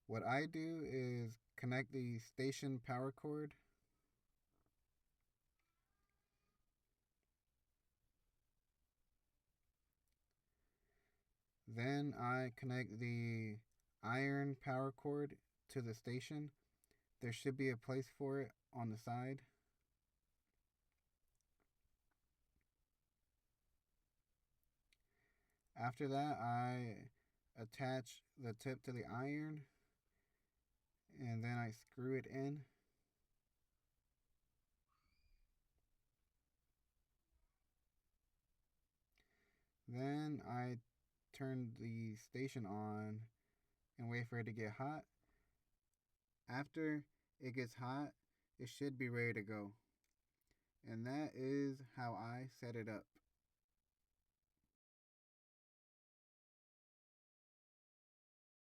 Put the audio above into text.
What I do is connect the station power cord. Then I connect the iron power cord to the station. There should be a place for it on the side. After that, I attach the tip to the iron and then I screw it in. Then I turn the station on and wait for it to get hot. After it gets hot, it should be ready to go. And that is how I set it up.